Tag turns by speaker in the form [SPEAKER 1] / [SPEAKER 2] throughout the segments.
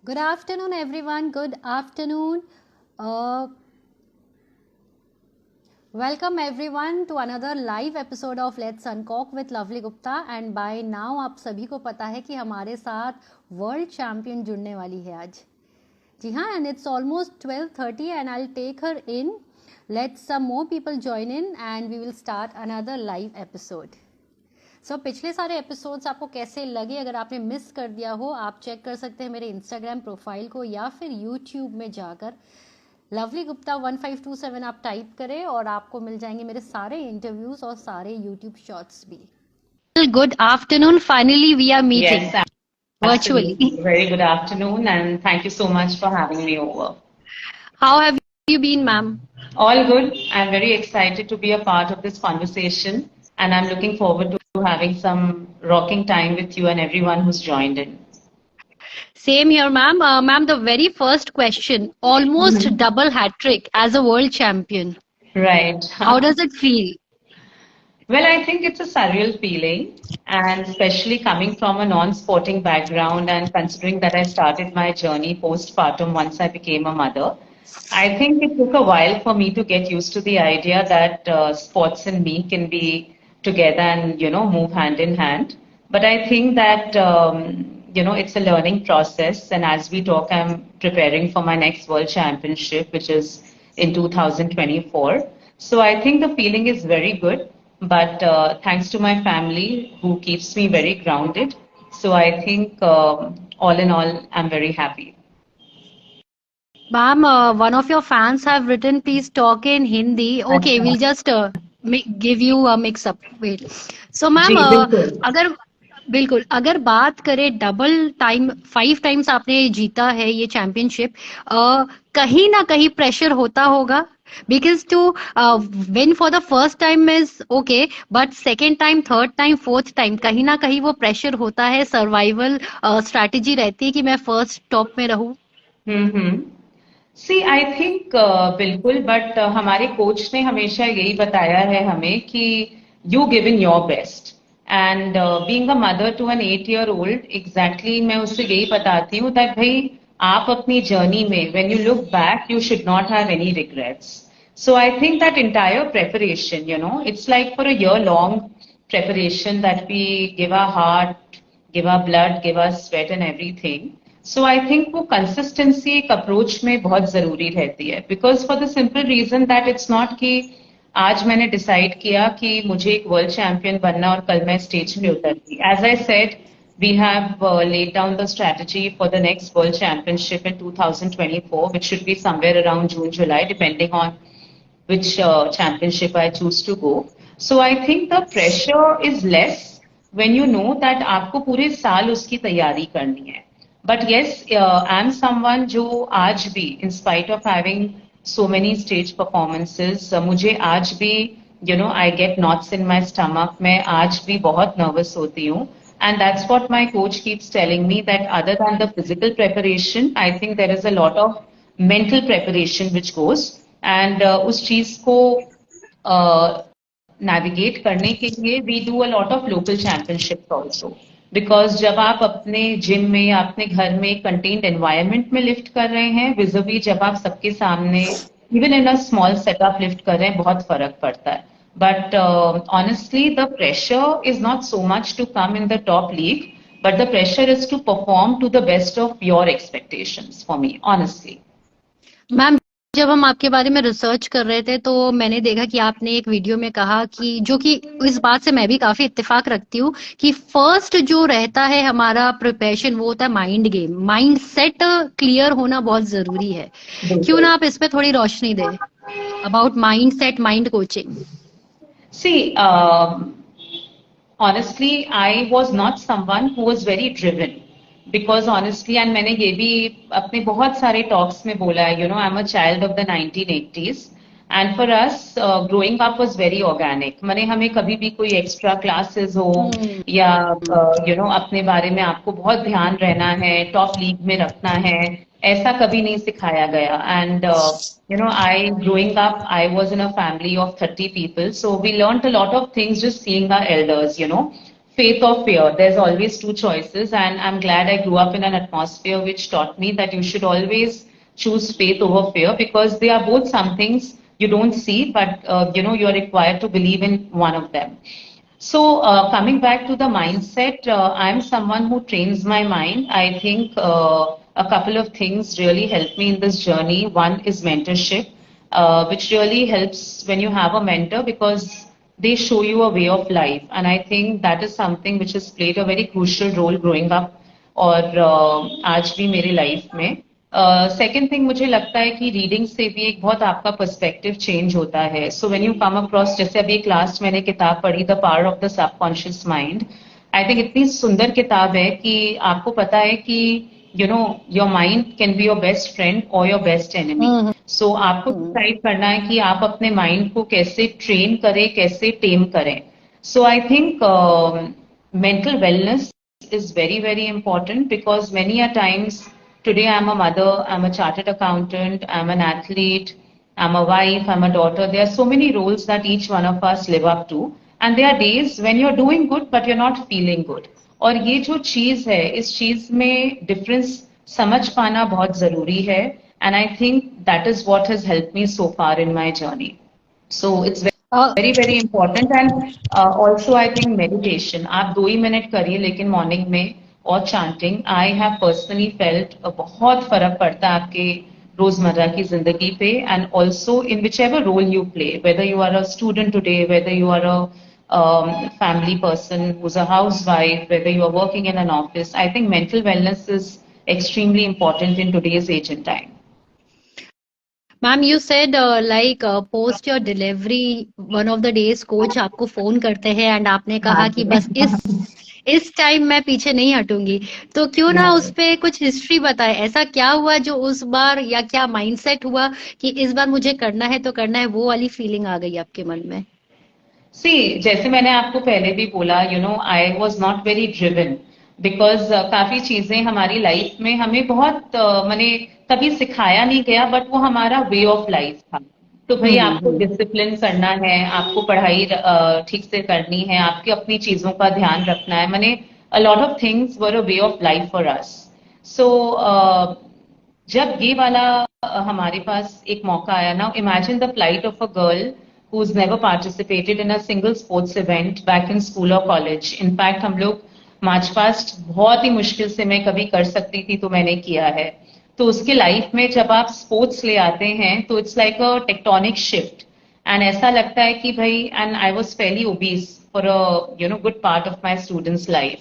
[SPEAKER 1] Good afternoon, everyone. Good afternoon. Uh, Welcome everyone to another live episode of Let's Uncork with Lovely Gupta. And by now आप सभी को पता है कि हमारे साथ वर्ल्ड चैंपियन जुड़ने वाली है आज. जी हाँ, and it's almost 12:30 and I'll take her in. Let some more people join in and we will start another live episode. सो पिछले सारे एपिसोड्स आपको कैसे लगे? अगर आपने मिस कर दिया हो, आप चेक कर सकते हैं मेरे इंस्टाग्राम प्रोफाइल को या फिर यूट्यूब में जाकर लवली गुप्ता 1527 आप टाइप करें और आपको मिल जाएंगे मेरे सारे इंटरव्यूज और सारे यूट्यूब शॉर्ट्स भी. Good afternoon. Finally, we are meeting
[SPEAKER 2] Yes,
[SPEAKER 1] virtually.
[SPEAKER 2] absolutely. Very good afternoon, and thank you so much for having me over.
[SPEAKER 1] How have you been, ma'am?
[SPEAKER 2] All good. I'm very excited to be a part of this conversation, and I'm looking forward to having some rocking time with you and everyone who's joined in.
[SPEAKER 1] Same here, ma'am. Ma'am, the very first question, almost double hat trick as a world champion.
[SPEAKER 2] Right.
[SPEAKER 1] How does it feel?
[SPEAKER 2] Well, I think it's a surreal feeling, and especially coming from a non-sporting background and considering that I started my journey postpartum once I became a mother. I think it took a while for me to get used to the idea that sports and me can be together and, move hand in hand. But I think that, it's a learning process. And as we talk, I'm preparing for my next World Championship, which is in 2024. So I think the feeling is very good. But thanks to my family who keeps me very grounded. So I think all in all, I'm very happy.
[SPEAKER 1] Ma'am, one of your fans have written, please talk in Hindi. Okay, we'll just give you a mix up. Wait. So, ma'am,
[SPEAKER 2] जी बिल्कुल
[SPEAKER 1] अगर बात करें double time 5 times आपने जीता है ये championship, कहीं ना कहीं प्रेशर होता होगा because to win for the first time is okay, but second time, third time, fourth time कहीं ना कहीं वो प्रेशर होता है. सर्वाइवल स्ट्रैटेजी रहती है कि मैं फर्स्ट टॉप में रहूं.
[SPEAKER 2] हम्म सी आई थिंक बिल्कुल बट हमारे कोच ने हमेशा यही बताया है हमें कि you give in your best and being a mother to an 8 year old exactly मैं उससे यही बताती हूँ दैट भाई आप अपनी जर्नी में when you look back you should not have any regrets so I think that entire preparation it's like for a year long preparation that we give our heart, give our blood, give our sweat and everything. So I think वो consistency एक approach में बहुत जरूरी रहती है because for the simple reason that it's not कि आज मैंने डिसाइड किया कि मुझे एक वर्ल्ड चैंपियन बनना और कल मैं स्टेज पे उतरती. As I said we have laid down the strategy for the next world championship in 2024 which should be somewhere around June July depending on which championship I choose to go. So I think the pressure is less when you know that आपको पूरे साल उसकी तैयारी करनी है. But yes, I'm someone जो आज भी, in spite of having so many stage performances, मुझे आज भी, I get knots in my stomach. मैं आज भी बहुत nervous होती हूँ. And that's what my coach keeps telling me that other than the physical preparation, I think there is a lot of mental preparation which goes. And उस चीज को navigate करने के लिए we do a lot of local championships also. Because जब आप अपने gym में या अपने घर में कंटेन्ड एनवायरनमेंट में लिफ्ट कर रहे हैं विजोवी जब आप सबके सामने even in a small setup lift कर रहे हैं बहुत फर्क पड़ता है. But honestly the pressure is not so much to come in the top league but the pressure is to perform to the best of your expectations for me honestly.
[SPEAKER 1] Ma'am, जब हम आपके बारे में रिसर्च कर रहे थे तो मैंने देखा कि आपने एक वीडियो में कहा कि जो कि इस बात से मैं भी काफी इत्तेफाक रखती हूँ कि फर्स्ट जो रहता है हमारा प्रिपरेशन वो होता है mind game. Mind set clear होना बहुत जरूरी है. क्यों ना आप इस पे थोड़ी रोशनी दें about mindset, mind coaching.
[SPEAKER 2] See honestly I was not someone who was very driven because honestly and मैंने ये भी अपने बहुत सारे talks में बोला है I'm a child of the 1980s and for us growing up was very organic. माने हमें कभी भी कोई extra classes हो या अपने बारे में आपको बहुत ध्यान रहना है top league में रखना है ऐसा कभी नहीं सिखाया गया. And I growing up I was in a family of 30 people so we learned a lot of things just seeing our elders. faith or fear. There's always two choices, and I'm glad I grew up in an atmosphere which taught me that you should always choose faith over fear, because they are both some things you don't see, but you're required to believe in one of them. So, coming back to the mindset, I'm someone who trains my mind. I think a couple of things really help me in this journey. One is mentorship, which really helps when you have a mentor, because they show you a way of life. And I think that is something which has played a very crucial role growing up और आज भी मेरी life में. Second thing, मुझे लगता है कि reading से भी एक बहुत आपका पर्सपेक्टिव चेंज होता है. So when you come across, जैसे अभी एक लास्ट मैंने किताब पढ़ी, the power of the subconscious mind. I think इतनी सुंदर किताब है कि आपको पता है कि your mind can be your best friend और योर बेस्ट एनिमी. सो आपको डिसाइड करना है कि आप अपने माइंड को कैसे ट्रेन करें, कैसे टेम करें. So I think mental wellness is very, very important, because many a times today I'm a mother, I'm a chartered accountant, I'm an athlete, I'm a wife, I'm a daughter. There are so many roles that each one of us live up to. And there are days when you're doing good, but you're not feeling good. और ये जो चीज है, इस चीज में difference समझ पाना बहुत जरूरी है. And I think that is what has helped me so far in my journey. So it's very, very important. And also I think meditation, आप 2 ही मिनट करिए लेकिन मॉर्निंग में, और chanting, I have personally felt बहुत फर्क पड़ता है आपके रोजमर्रा की जिंदगी पे. And also in whichever role you play, whether you are a student today, whether you are a family person who's a housewife, whether you are working in an office, I think mental wellness is extremely important in today's age and time.
[SPEAKER 1] Ma'am, you said like post your delivery one of the days coach आपको phone करते हैं and आपने कहा कि बस इस time मैं पीछे नहीं हटूंगी. तो क्यों ना उस पे कुछ हिस्ट्री बताए, ऐसा क्या हुआ जो उस बार, या क्या माइंडसेट हुआ कि इस बार मुझे करना है तो करना है, वो वाली फीलिंग आ गई आपके मन में?
[SPEAKER 2] सी, जैसे मैंने आपको पहले भी बोला, I was not very driven, because काफी चीजें हमारी लाइफ में हमें बहुत मैंने कभी सिखाया नहीं गया, बट वो हमारा वे ऑफ लाइफ था. तो भाई आपको डिसिप्लिन करना है, आपको पढ़ाई ठीक से करनी है, आपकी अपनी चीजों का ध्यान रखना है. मैंने a lot of things were a way of life for us. सो जब ये वाला हमारे पास एक मौका आया ना, imagine the flight of a girl who's never participated in a single sports event back in school or college. In fact, हम लोग मार्च पास्ट बहुत ही मुश्किल से मैं कभी कर सकती थी तो मैंने किया है. तो उसके लाइफ में जब आप स्पोर्ट्स ले आते हैं तो it's like a tectonic shift. And ऐसा लगता है कि भाई, and I was Fairlie obese for a good part of my students life.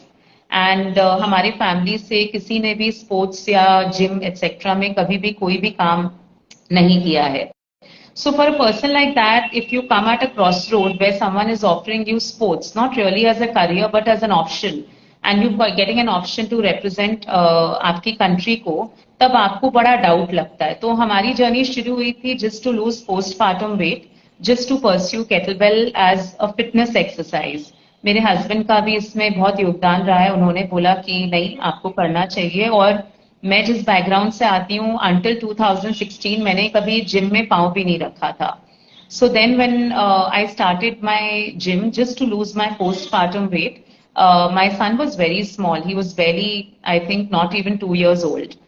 [SPEAKER 2] And हमारी फैमिली से किसी ने भी स्पोर्ट्स या जिम एक्सेट्रा में कभी भी कोई भी काम नहीं किया है. So for a person like that, if you come at a crossroad where someone is offering you sports, not really as a career but as an option, and you're getting an option to represent आपकी country को, तब आपको बड़ा doubt लगता है. तो हमारी journey शुरू हुई थी just to lose postpartum weight, just to pursue kettlebell as a fitness exercise. मेरे husband का भी इसमें बहुत योगदान रहा है. उन्होंने बोला कि नहीं, आपको करना चाहिए. और मैं जिस बैकग्राउंड से आती हूँ, अंटिल 2016 मैंने कभी जिम में पाँव भी नहीं रखा था. So then when I started my gym just to lose my postpartum weight, my son was very small. He was barely, I think, not even 2 years old.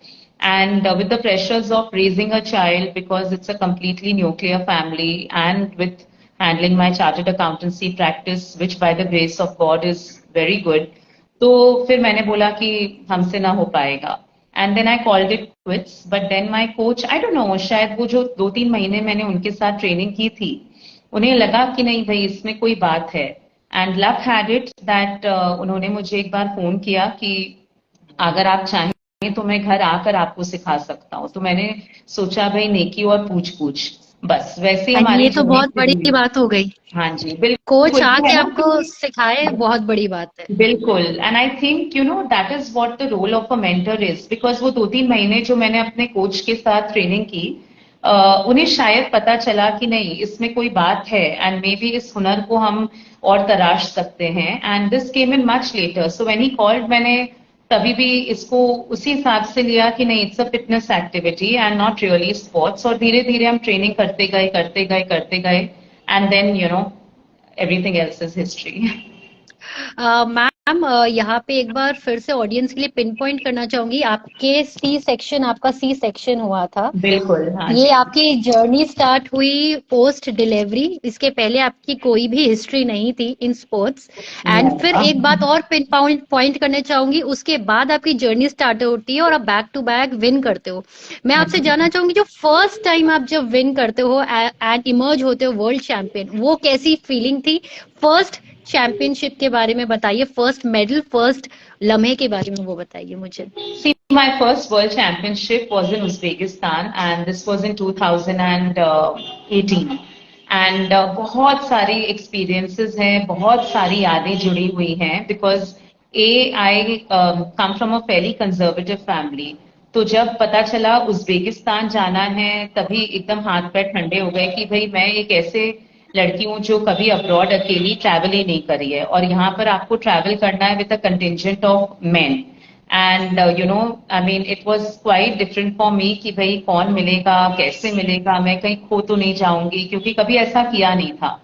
[SPEAKER 2] And with the pressures of raising a child, because it's a completely nuclear family, and with handling my chartered accountancy practice, which by the grace of God is very good, तो फिर मैंने बोला कि हमसे ना हो पाएगा. And then I called it quits. But then my coach, I don't know, शायद वो जो 2-3 महीने मैंने उनके साथ ट्रेनिंग की थी, उन्हें लगा कि नहीं भाई, इसमें कोई बात है. And luck had it that उन्होंने मुझे एक बार फोन किया कि अगर आप चाहें तो मैं घर आकर आपको सिखा सकता हूँ. तो मैंने सोचा भाई, नेकी और पूछ पूछ, बस वैसे हमारी,
[SPEAKER 1] ये तो बहुत बड़ी बात हो गई.
[SPEAKER 2] हाँ जी, बिल्कुल.
[SPEAKER 1] कोच आके आपको सिखाए, बहुत बड़ी बात है.
[SPEAKER 2] बिल्कुल. And I think that is what the role of a mentor is, because वो 2-3 महीने जो मैंने अपने कोच के साथ ट्रेनिंग की, उन्हें शायद पता चला कि नहीं, इसमें कोई बात है, एंड मे बी इस हुनर को हम और तराश सकते हैं. And this came in much later. So when he called, मैंने तभी भी इसको उसी हिसाब से लिया कि नहीं, it's a fitness activity and not really sports. और धीरे धीरे हम ट्रेनिंग करते गए, and then everything else is history.
[SPEAKER 1] Ma'am, यहाँ पे एक बार फिर से ऑडियंस के लिए पिन पॉइंट करना चाहूंगी, आपका सी सेक्शन हुआ था।
[SPEAKER 2] बिल्कुल, हाँ
[SPEAKER 1] ये
[SPEAKER 2] जी।
[SPEAKER 1] आपकी जर्नी स्टार्ट हुई पोस्ट डिलीवरी, इसके पहले आपकी कोई भी हिस्ट्री नहीं थी इन स्पोर्ट्स। एंड फिर
[SPEAKER 2] Yeah.
[SPEAKER 1] एक बात और पिन पॉइंट करना चाहूंगी, उसके बाद आपकी जर्नी स्टार्ट होती है और आप बैक टू बैक विन करते हो। मैं
[SPEAKER 2] हाँ
[SPEAKER 1] आपसे
[SPEAKER 2] जी।
[SPEAKER 1] जानना चाहूंगी, जो फर्स्ट टाइम आप जब विन करते हो एंड इमर्ज होते हो वर्ल्ड चैंपियन, वो कैसी फीलिंग थी? फर्स्ट चैंपियनशिप के बारे में बताइए, फर्स्ट मेडल, फर्स्ट लम्हे के बारे में वो बताइए मुझे।
[SPEAKER 2] See, my first World Championship was in Uzbekistan, and this was in 2018. And बहुत सारी experiences हैं, बहुत सारी यादें जुड़ी हुई हैं, because I come from a fairly conservative family. तो जब पता चला उज्बेकिस्तान जाना है, तभी एकदम हाथ पैर ठंडे हो गए कि भाई मैं एक ऐसे लड़की हूँ जो कभी अब्रॉड अकेली ट्रैवल ही नहीं करी है, और यहाँ पर आपको ट्रैवल करना है with a contingent of main. And I mean it was quite different for me कि भाई कौन मिलेगा, कैसे मिलेगा, मैं कहीं खो तो नहीं जाऊंगी, क्योंकि कभी ऐसा किया नहीं था।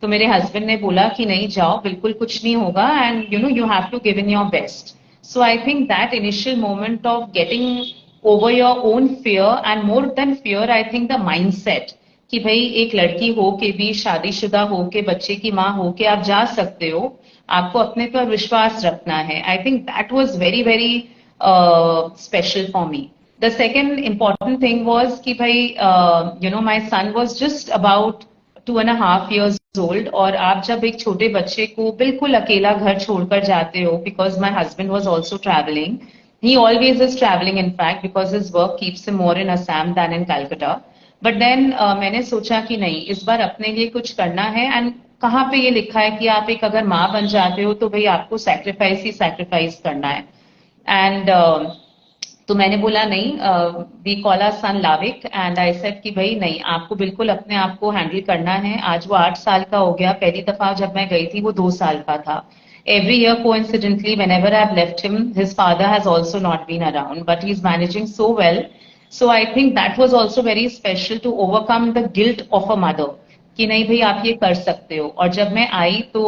[SPEAKER 2] तो मेरे हस्बैंड ने बोला कि नहीं जाओ, बिल्कुल कुछ नहीं होगा, and you have to give in your best. So I think that initial moment of getting over your own fear, and more than fear I think the mindset, कि भाई एक लड़की हो के भी, शादीशुदा हो के, बच्चे की माँ हो के आप जा सकते हो, आपको अपने पर विश्वास रखना है। I think that was very very special for me. The second important thing was कि भाई my son was just about 2.5 years old, और आप जब एक छोटे बच्चे को बिल्कुल अकेला घर छोड़कर जाते हो, because my husband was also travelling, he always is traveling in fact, because his work keeps him more in Assam than in Calcutta. But then मैंने सोचा कि नहीं, इस बार अपने लिए कुछ करना है। एंड कहाँ पे ये लिखा है कि आप एक अगर माँ बन जाते हो तो भाई आपको सैक्रिफाइस ही सैक्रिफाइस करना है। एंड तो मैंने बोला नहीं, we call our son Lavik, and I said कि भाई नहीं, आपको बिल्कुल अपने आप को हैंडल करना है। आज वो 8 साल का हो गया, पहली दफा जब मैं गई थी वो 2 साल का था। Every year, coincidentally, whenever I've left him, his father has also not been around, but he's managing so well. So I think that was also very special to overcome the guilt of a mother, कि नहीं भाई आप ये कर सकते हो। और जब मैं आई तो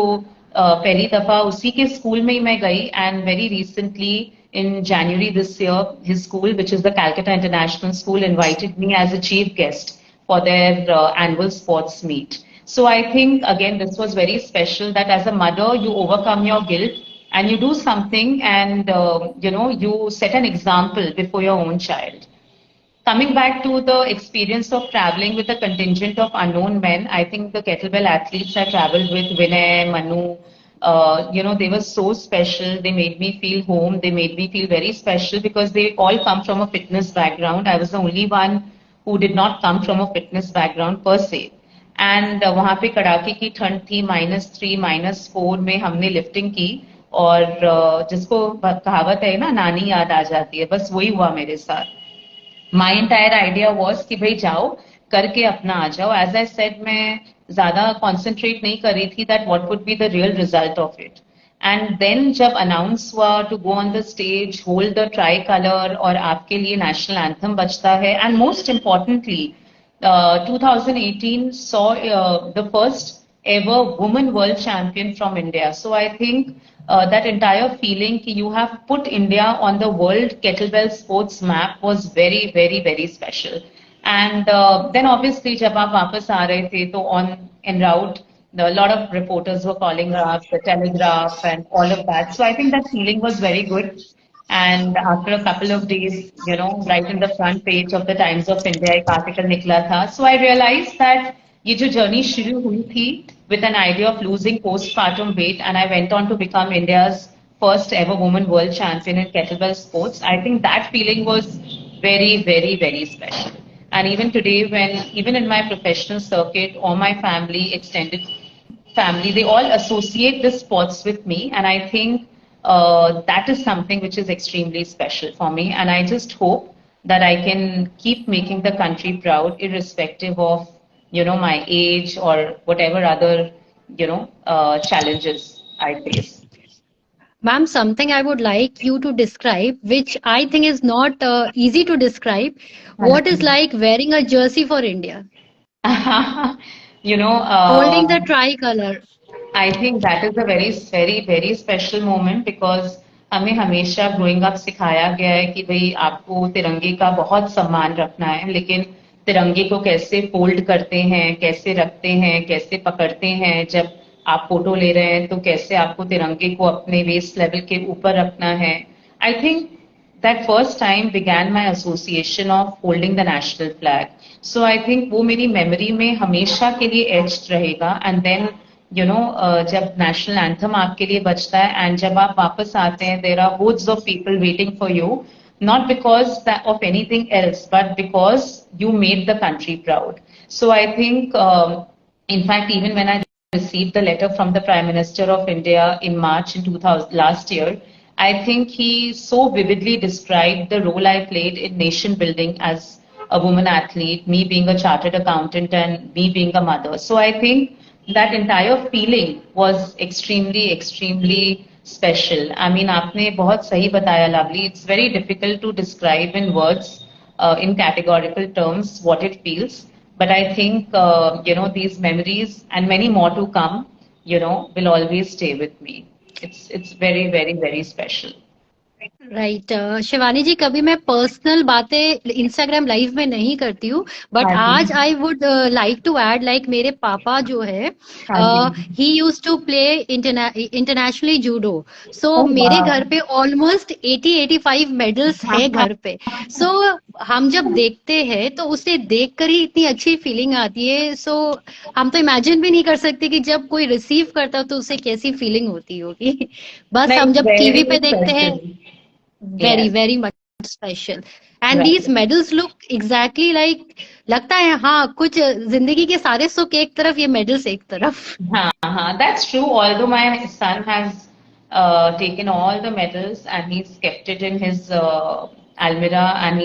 [SPEAKER 2] पहली दफा उसी के स्कूल में ही मैं गई, and very recently in January this year, his school, which is the Calcutta International School, invited me as a chief guest for their annual sports meet. So I think, again, this was very special that as a mother, you overcome your guilt and you do something, and, you set an example before your own child. Coming back to the experience of traveling with a contingent of unknown men, I think the kettlebell athletes I traveled with, Vinay, Manu, they were so special. They made me feel home. They made me feel very special because they all come from a fitness background. I was the only one who did not come from a fitness background per se. And वहां पे कड़ाके की ठंड थी, -3 -4 में हमने lifting की, और जिसको कहावत है ना, नानी याद आ जाती है, बस वही हुआ मेरे साथ। माई एंटायर आइडिया वॉज कि भाई जाओ करके अपना आ जाओ। एज आई सेड, मैं ज्यादा कॉन्सेंट्रेट नहीं कर रही थी that what would be the real result of it. And then जब अनाउंस हुआ to go on the stage, hold the tricolour, और आपके लिए नेशनल एंथम बजता है, and most importantly 2018 saw the first ever woman world champion from India. So I think that entire feeling कि you have put India on the world kettlebell sports map was very, very, very special. And then obviously जब आप वापस आ रहे थे तो on en route, a lot of reporters were calling up, the Telegraph and all of that. So I think that feeling was very good. And after a couple of days, right in the front page of the Times of India, एक article निकला था. So I realized that ये जो journey शुरू हुई थी with an idea of losing postpartum weight, and I went on to become India's first ever woman world champion in kettlebell sports. I think that feeling was very, very, very special. And even today, even in my professional circuit, or my family, extended family, they all associate the sports with me. And I think that is something which is extremely special for me. And I just hope that I can keep making the country proud, irrespective of, my age or whatever other, challenges I face.
[SPEAKER 1] Ma'am, something I would like you to describe, which I think is not easy to describe. What is like wearing a jersey for India?
[SPEAKER 2] you know,
[SPEAKER 1] Holding the tricolor.
[SPEAKER 2] I think that is a very special moment because हमें हमेशा growing up सिखाया गया है कि भाई आपको तिरंगे का बहुत सम्मान रखना है, लेकिन तिरंगे को कैसे फोल्ड करते हैं, कैसे रखते हैं, कैसे पकड़ते हैं, जब आप फोटो ले रहे हैं तो कैसे आपको तिरंगे को अपने वेस्ट लेवल के ऊपर रखना है. I think that first time began my association of holding the national flag. So I think वो मेरी memory में हमेशा के लिए etched रहेगा. And then जब national anthem आपके लिए बजता है and जब आप वापस आते हैं, there are hordes of people waiting for you, not because of anything else, but because you made the country proud. So I think, in fact, even when I received the letter from the Prime Minister of India in March in 2000 last year, I think he so vividly described the role I played in nation building as a woman athlete, me being a chartered accountant and me being a mother. So I think that entire feeling was extremely special. I mean, आपने बहुत सही बताया, Lovely. It's very difficult to describe in words, in categorical terms, what it feels. But I think, these memories and many more to come, will always stay with me. It's very special.
[SPEAKER 1] Right Shivani ji, कभी मैं personal बातें Instagram live में नहीं करती हूँ, but
[SPEAKER 2] हाँ
[SPEAKER 1] आज
[SPEAKER 2] जी,
[SPEAKER 1] I would like to add, like मेरे पापा जो है
[SPEAKER 2] हाँ जी.
[SPEAKER 1] He use to play internationally judo. So
[SPEAKER 2] Oh
[SPEAKER 1] मेरे घर
[SPEAKER 2] wow.
[SPEAKER 1] पे ऑलमोस्ट 80-85 मेडल्स है घर पे. सो हम जब देखते हैं तो उसे देखकर ही इतनी अच्छी फीलिंग आती है. सो हम तो इमेजिन भी नहीं कर सकते कि जब कोई रिसीव करता हो तो उसे कैसी फीलिंग होती होगी. बस
[SPEAKER 2] Like
[SPEAKER 1] हम जब टीवी
[SPEAKER 2] very
[SPEAKER 1] पे देखते हैं,
[SPEAKER 2] special.
[SPEAKER 1] Very
[SPEAKER 2] Yes,
[SPEAKER 1] very much special. And these
[SPEAKER 2] right.
[SPEAKER 1] Medals look exactly like, लगता है हाँ कुछ जिंदगी के सारे सुख एक तरफ, ये मेडल्स एक तरफ.
[SPEAKER 2] That's true. Although my son has taken all the medals and he's kept it in his almirah, and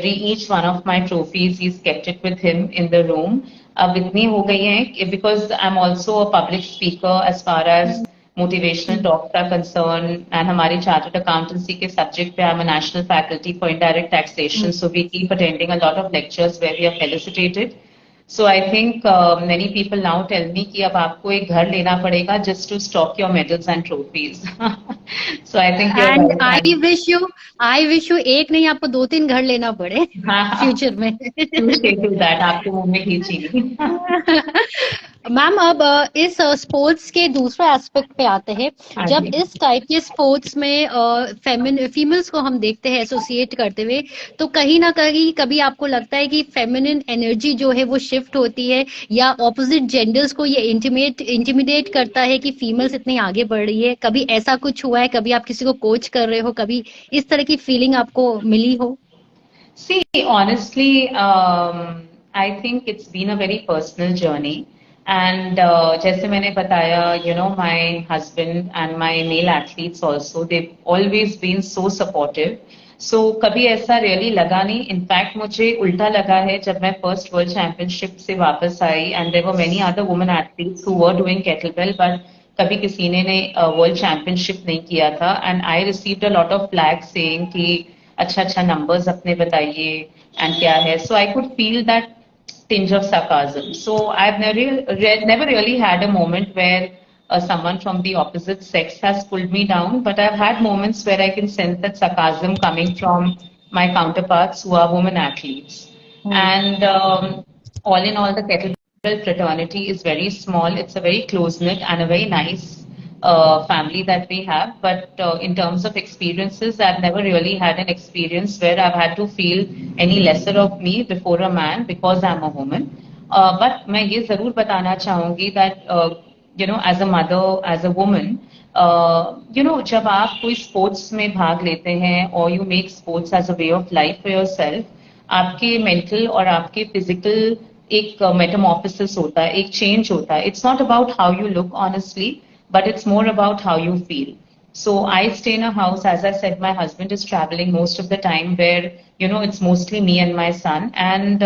[SPEAKER 2] each one of my trophies, he's kept it with him in the room. अब इतनी हो गई है because I'm also a public speaker as far as motivational talks are concerned, and हमारी chartered accountancy के subject पे I'm a national faculty for indirect taxation, so we keep attending a lot of lectures where we are felicitated. So I think many people now tell me कि अब आपको एक घर लेना पड़ेगा just to stock your medals and trophies. So I think you're
[SPEAKER 1] and
[SPEAKER 2] right.
[SPEAKER 1] I wish you एक नहीं, आपको 2-3 घर लेना पड़े
[SPEAKER 2] हाँ,
[SPEAKER 1] फ्यूचर में.
[SPEAKER 2] you stay to that. आपके मुंह में घी चीनी.
[SPEAKER 1] मैम, अब इस स्पोर्ट्स के दूसरे एस्पेक्ट पे आते हैं.
[SPEAKER 2] हाँ
[SPEAKER 1] जब
[SPEAKER 2] जी.
[SPEAKER 1] इस टाइप के स्पोर्ट्स में फीमेल्स को हम देखते हैं एसोसिएट करते हुए, तो कहीं ना कहीं कभी आपको लगता है कि फेमिनिन एनर्जी जो है वो शिफ्ट होती है, या ऑपोजिट जेंडर्स को ये इंटिमिडेट करता है कि फीमेल्स इतनी आगे बढ़ रही है? कभी ऐसा कुछ हुआ है? कभी आप किसी को कोच कर रहे हो, कभी इस तरह की फीलिंग आपको मिली हो?
[SPEAKER 2] See, honestly, I think it's been a very personal journey. And जैसे मैंने बताया, my husband and my male athletes also, they've always been so supportive. So कभी ऐसा really लगा नहीं. In fact, मुझे उल्टा लगा है जब मैं first world championship से वापस आई, and there were many other women athletes who were doing kettlebell, but कभी किसी ने वर्ल्ड चैंपियनशिप नहीं किया था. And I received a lot of flak saying कि अच्छा नंबर्स अपने बताइए एंड क्या है. So I could feel that tinge of sarcasm. So I've never really had a moment where someone from the opposite sex has pulled me down, but I've had moments where I can sense that sarcasm coming from my counterparts who are women athletes. And all in all, the kettlebell fraternity is very small. It's a very close-knit and a very nice family that we have. But in terms of experiences, I've never really had an experience where I've had to feel any lesser of me before a man because I'm a woman. But मैं ये जरूर बताना चाहूंगी that as a mother, as a woman, जब आप कोई sports में भाग लेते हैं or you make sports as a way of life for yourself, आपके मेंटल और आपके फिजिकल एक मेटामॉर्फोसिस होता है, एक चेंज होता है. It's not about how you look honestly, but it's more about how you feel. So I stay in a house, as I said, my husband is traveling most of the time where, it's mostly me and my son. And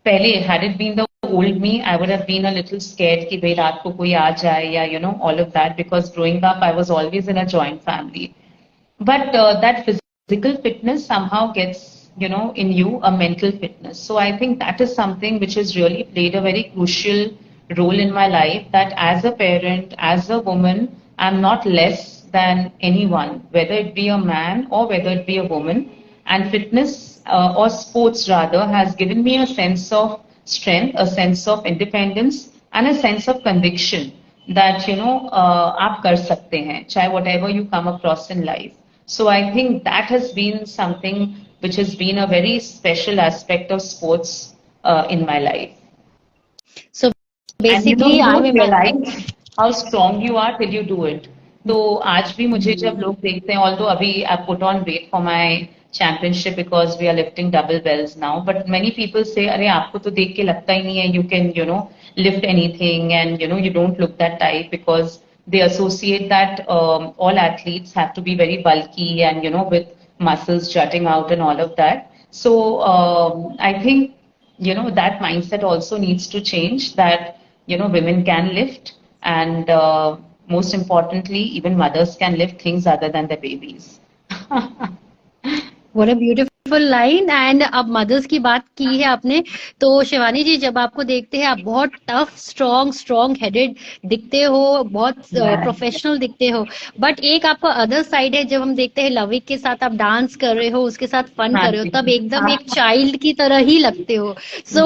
[SPEAKER 2] pehle, had it been the old me, I would have been a little scared कि भाई रात को कोई आ जाए या, all of that, because growing up, I was always in a joint family. But that physical fitness somehow gets, in you a mental fitness. So I think that is something which has really played a very crucial role in my life that as a parent, as a woman, I'm not less than anyone, whether it be a man or whether it be a woman. And fitness or sports rather has given me a sense of strength, a sense of independence, and a sense of conviction that आप कर सकते हैं, चाहे whatever you come across in life. So I think that has been something which has been a very special aspect of sports in my life.
[SPEAKER 1] So
[SPEAKER 2] And
[SPEAKER 1] basically,
[SPEAKER 2] you
[SPEAKER 1] I'm
[SPEAKER 2] don't
[SPEAKER 1] imagining.
[SPEAKER 2] realize how strong you are till you do it. तो आज भी मुझे जब लोग देखते हैं, although अभी I put on weight for my championship because we are lifting double bells now, but many people say, अरे आपको तो देख के लगता ही नहीं है you can lift anything, and you don't look that type, because they associate that all athletes have to be very bulky and with muscles jutting out and all of that. So I think that mindset also needs to change, that women can lift, and most importantly even mothers can lift things other than their babies.
[SPEAKER 1] What a beautiful line. And अब mother's की बात की है आपने, तो शिवानी जी, जब आपको देखते हैं आप बहुत टफ, स्ट्रॉन्ग हेडेड दिखते हो, बहुत प्रोफेशनल दिखते हो, बट एक आपका अदर साइड है, जब हम देखते हैं लविक के साथ आप डांस कर रहे हो, उसके साथ फन
[SPEAKER 2] हाँ
[SPEAKER 1] कर रहे हो,
[SPEAKER 2] जी,
[SPEAKER 1] तब एकदम
[SPEAKER 2] हाँ,
[SPEAKER 1] एक चाइल्ड की तरह ही लगते हो. So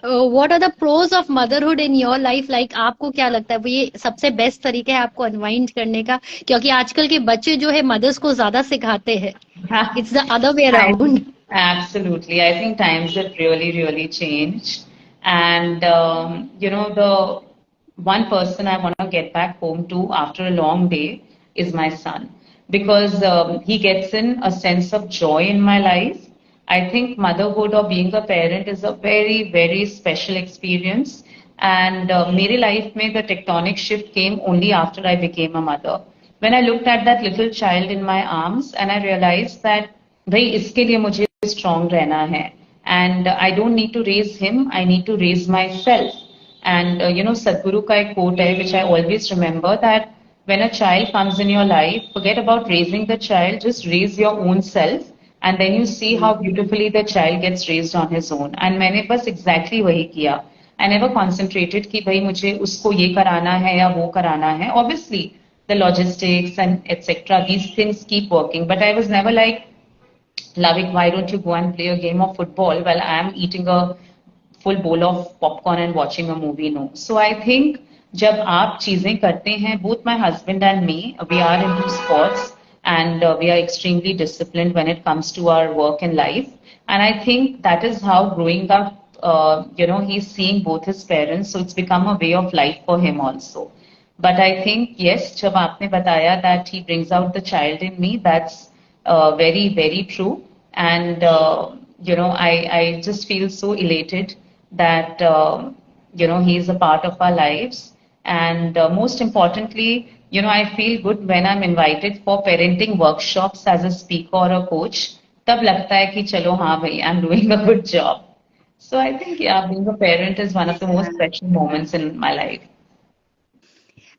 [SPEAKER 1] what are the pros of motherhood in your life? Like आपको क्या लगता है वो ये सबसे बेस्ट तरीका है आपको अनवाइंड करने का? क्योंकि आजकल के बच्चे जो है मदर्स को ज्यादा सिखाते हैं.
[SPEAKER 2] हाँ.
[SPEAKER 1] It's the other way
[SPEAKER 2] I,
[SPEAKER 1] around.
[SPEAKER 2] absolutely. I think times have really, really changed. And, the one person I want to get back home to after a long day is my son. Because he gets in a sense of joy in my life. I think motherhood or being a parent is a very, very special experience. And मेरे life में the tectonic shift came only after I became a mother. When I looked at that little child in my arms and I realized that भाई इसके लिए मुझे strong रहना है, and I don't need to raise him, I need to raise myself. And Sadhguru का एक quote है which I always remember, that when a child comes in your life, forget about raising the child, just raise your own self, and then you see how beautifully the child gets raised on his own. And मैंने बस exactly वही किया. I never concentrated कि भाई मुझे उसको ये कराना है या वो कराना है. Obviously, the logistics and etc. These things keep working, but I was never like, Lavik, why don't you go and play a game of football while I am eating a full bowl of popcorn and watching a movie? No. So I think जब आप चीजें करते हैं, both my husband and me, we are into sports, and we are extremely disciplined when it comes to our work and life. And I think that is how growing up, he's seeing both his parents, so it's become a way of life for him also. But I think, yes, जब आपने बताया that he brings out the child in me, that's very, very true. And, I just feel so elated that, he's a part of our lives. And most importantly, I feel good when I'm invited for parenting workshops as a speaker or a coach. तब लगता है कि चलो हाँ भाई, I'm doing a good job. So I think, yeah, being a parent is one of the most special moments in my life.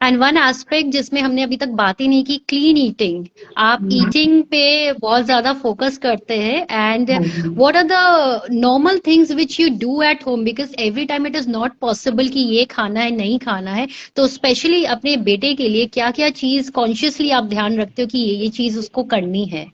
[SPEAKER 1] And one aspect जिसमें हमने अभी तक बात ही नहीं की, क्लीन ईटिंग. आप ईटिंग पे बहुत ज्यादा फोकस करते हैं, and what are the normal things which you do at home? Because every time it is not possible कि ये खाना है, नहीं खाना है. तो स्पेशली अपने बेटे के लिए क्या क्या चीज कॉन्शियसली आप ध्यान रखते हो कि ये चीज उसको करनी है?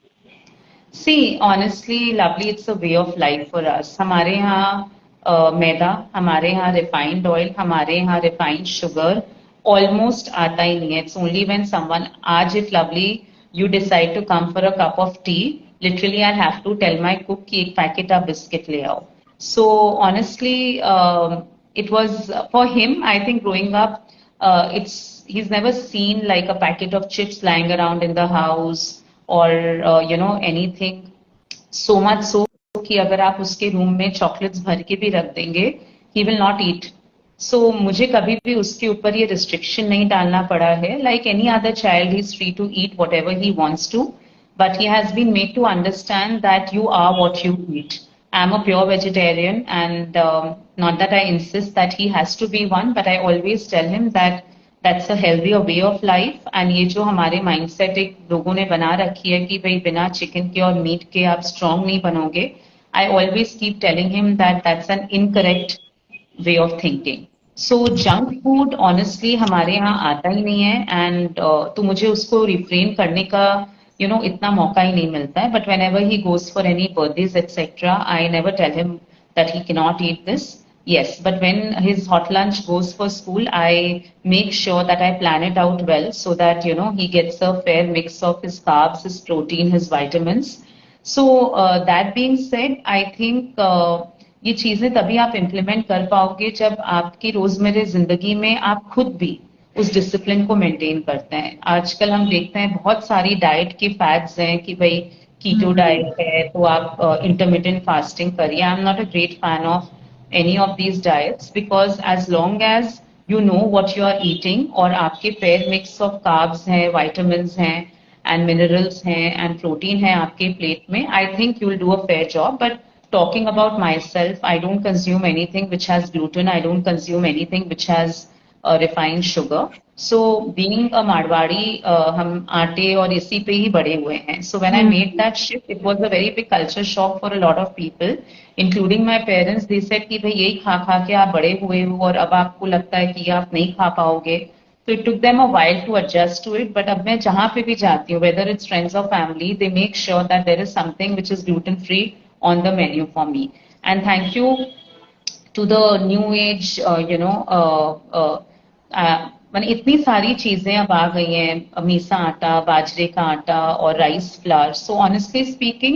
[SPEAKER 2] See, honestly, lovely, it's a way of life for us. हमारे यहाँ मैदा, हमारे यहाँ refined oil, हमारे यहाँ refined sugar almost आता ही नहीं है. It's only when someone, आज if lovely, you decide to come for a cup of tea, literally I'll have to tell my cook कि एक पैकेट आप बिस्किट ले आओ. So honestly, it was for him, I think growing up, he's never seen like a packet of chips lying around in the house, or anything so much so कि अगर आप उसके room में chocolates भर के भी रख देंगे, he will not eat. So मुझे कभी भी उसके ऊपर ये रिस्ट्रिक्शन नहीं डालना पड़ा है. Like any other child, he is free to eat whatever he wants to, but he has been made to understand that you are what you eat. I'm a pure vegetarian, and not that I insist that he has to be one, but I always tell him that that's a healthier way of life. And ये जो हमारे mindset एक लोगों ने बना रखी है कि भाई बिना चिकन के और मीट के आप strong नहीं बनोगे, I always keep telling him that that's an incorrect way of thinking. So junk food honestly हमारे यहाँ आता ही नहीं है, एंड तो मुझे उसको रिफ्रेन करने का इतना मौका ही नहीं मिलता है. But whenever he goes for any birthdays etcetera, I never tell him that he can not eat this. Yes, but when his hot lunch goes for school, I make sure that I plan it out well so that, he gets a fair mix of his carbs, his protein, his vitamins. So, that being said, I think ये चीजें तभी आप implement कर पाओगे जब आपकी रोजमर्रा जिंदगी में आप खुद भी उस डिसिप्लिन को मेंटेन करते हैं. आजकल हम देखते हैं बहुत सारी डाइट की फैड्स हैं कि भाई कीटो डाइट है तो आप इंटरमिटेंट फास्टिंग करिए. I am not a great fan of any of these diets because as long as you know what you are eating और आपके fair mix of carbs हैं, vitamins हैं and minerals हैं and protein है आपके plate में, I think you will do a fair job. But talking about myself, I don't consume anything which has gluten. I don't consume anything which has refined sugar. So being a Marwari, हम आटे और इसी पे ही बड़े हुए हैं. So when I made that shift, it was a very big culture shock for a lot of people, including my parents. They said कि भाई यही खा खा के आप बड़े हुए हो और अब आपको लगता है कि आप नहीं खा पाओगे. So it took them a while to adjust to it. But अब मैं जहाँ पे भी जाती हूँ, whether it's friends or family, they make sure that there is something which is gluten free on the menu for me. And thank you to the new age, मैंने इतनी सारी चीजें अब आ गई हैं, मीसा आटा, बाजरे का आटा और rice flour. So honestly speaking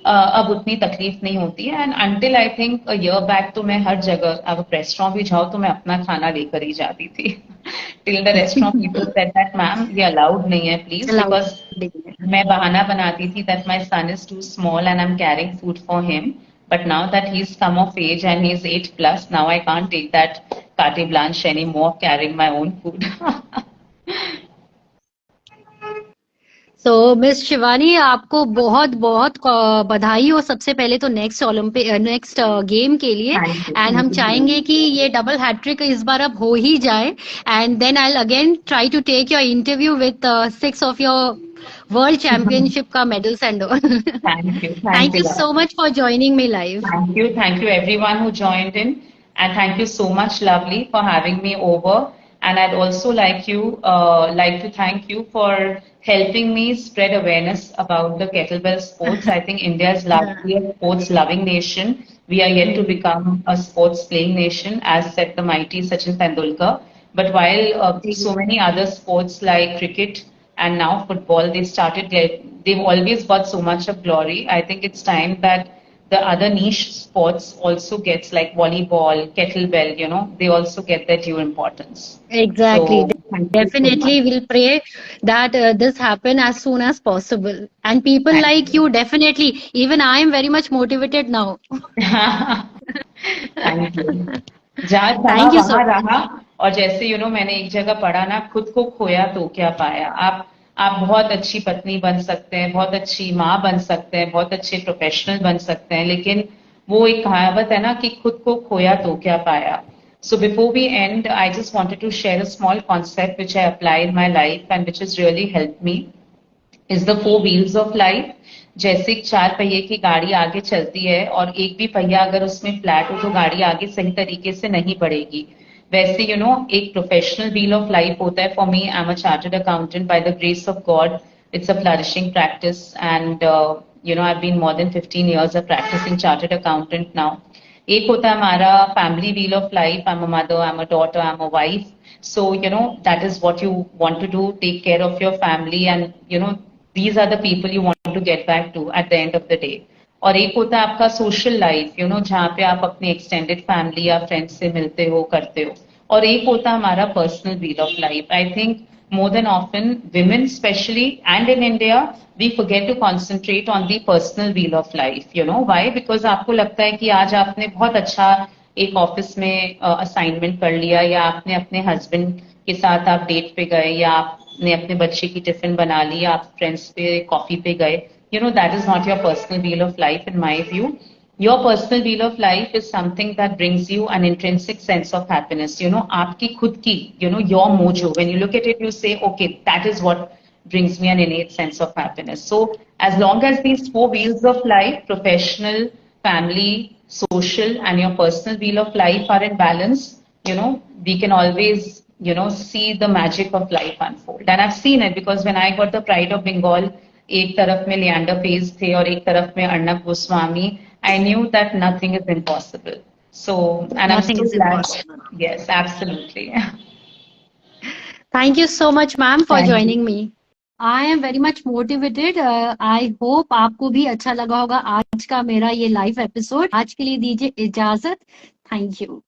[SPEAKER 2] अब उतनी तकलीफ नहीं होती है. And until I think a year back तो मैं हर जगह, अब रेस्टोरेंट भी जाओ तो मैं अपना खाना लेकर ही जाती थी. Till the restaurant people said that ma'am ये अलाउड नहीं है प्लीज, बिकॉज मैं बहाना बनाती थी that my son is too small and I am carrying food for him. But now that he's come of age and he's 8 plus, now I can't take that carte blanche anymore, carrying my own food.
[SPEAKER 1] So miss Shivani, आपको बहुत बहुत बधाई हो सबसे पहले तो next game के लिए. एंड हम चाहेंगे कि ये डबल हैट्रिक इस बार अब हो ही जाए. And then I again try to take your interview with 6 of your world championship का medals and all. Thank you so much for joining me live.
[SPEAKER 2] Thank you everyone who joined in, and thank you so much, Lovely, for having me over. And I'd also like to thank you for helping me spread awareness about the kettlebell sports. I think India is largely a sports loving nation. We are yet to become a sports playing nation, as said the mighty Sachin Tendulkar. But while so many other sports like cricket and now football, they've always got so much of glory. I think it's time that the other niche sports also gets, like volleyball, kettlebell, they also get their due importance.
[SPEAKER 1] Exactly. So, definitely we'll pray that this happen as soon as possible. And people like you, definitely, even I am very much motivated now.
[SPEAKER 2] Thank you. Thank you so much. और जैसे मैंने एक जगह पढ़ा ना, खुद को खोया तो क्या पाया. आप बहुत अच्छी पत्नी बन सकते हैं, बहुत अच्छी माँ बन सकते हैं, बहुत अच्छे प्रोफेशनल बन सकते हैं, लेकिन वो एक कहावत है ना कि खुद को खोया तो क्या पाया. So before we end, I just wanted to share a small concept which I apply in my life and which has really helped me. Is the 4 wheels of life. जैसे 4 पहिए की गाड़ी आगे चलती है और एक भी पहिया अगर उसमें फ्लैट हो तो गाड़ी आगे सही तरीके से नहीं बढ़ेगी. वैसे एक प्रोफेशनल व्हील ऑफ लाइफ होता है. For me, I am a chartered accountant by the grace of God. It's a flourishing practice and I have been more than 15 years a practicing chartered accountant now. एक होता है हमारा family wheel of life. I am a mother, I am a daughter, I am a wife. So, that is what you want to do, take care of your family, and, these are the people you want to get back to at the end of the day. और एक होता है आपका social life, जहाँ पे आप अपनी extended family या फ्रेंड्स से मिलते हो, करते हो. और एक होता है हमारा personal wheel of life. I think more than often, women especially, and in India, we forget to concentrate on the personal wheel of life. Why? Because आपको लगता है कि आज आपने बहुत अच्छा एक ऑफिस में असाइनमेंट कर लिया, या आपने अपने हस्बैंड के साथ आप डेट पे गए, या आपने अपने बच्चे की टिफिन बना ली, आप फ्रेंड्स पे कॉफी पे गए. That is not your personal wheel of life in my view. Your personal wheel of life is something that brings you an intrinsic sense of happiness. आपकी खुद की, your mojo. When you look at it, you say, okay, that is what brings me an innate sense of happiness. So as long as these 4 wheels of life, professional, family, social, and your personal wheel of life are in balance, we can always, see the magic of life unfold. And I've seen it because when I got the Pride of Bengal, एक तरफ में Leander pace थे और एक तरफ में Arnab Goswami, I knew that nothing is impossible. So, and I'm
[SPEAKER 1] Nothing
[SPEAKER 2] so
[SPEAKER 1] is
[SPEAKER 2] glad.
[SPEAKER 1] impossible.
[SPEAKER 2] Yes, absolutely.
[SPEAKER 1] Thank you so much, ma'am, for
[SPEAKER 2] Thank you.
[SPEAKER 1] joining me. I am very much motivated. I hope आपको भी अच्छा लगा होगा आज का मेरा ये live episode. आज के लिए दीजिए इजाजत. Thank you.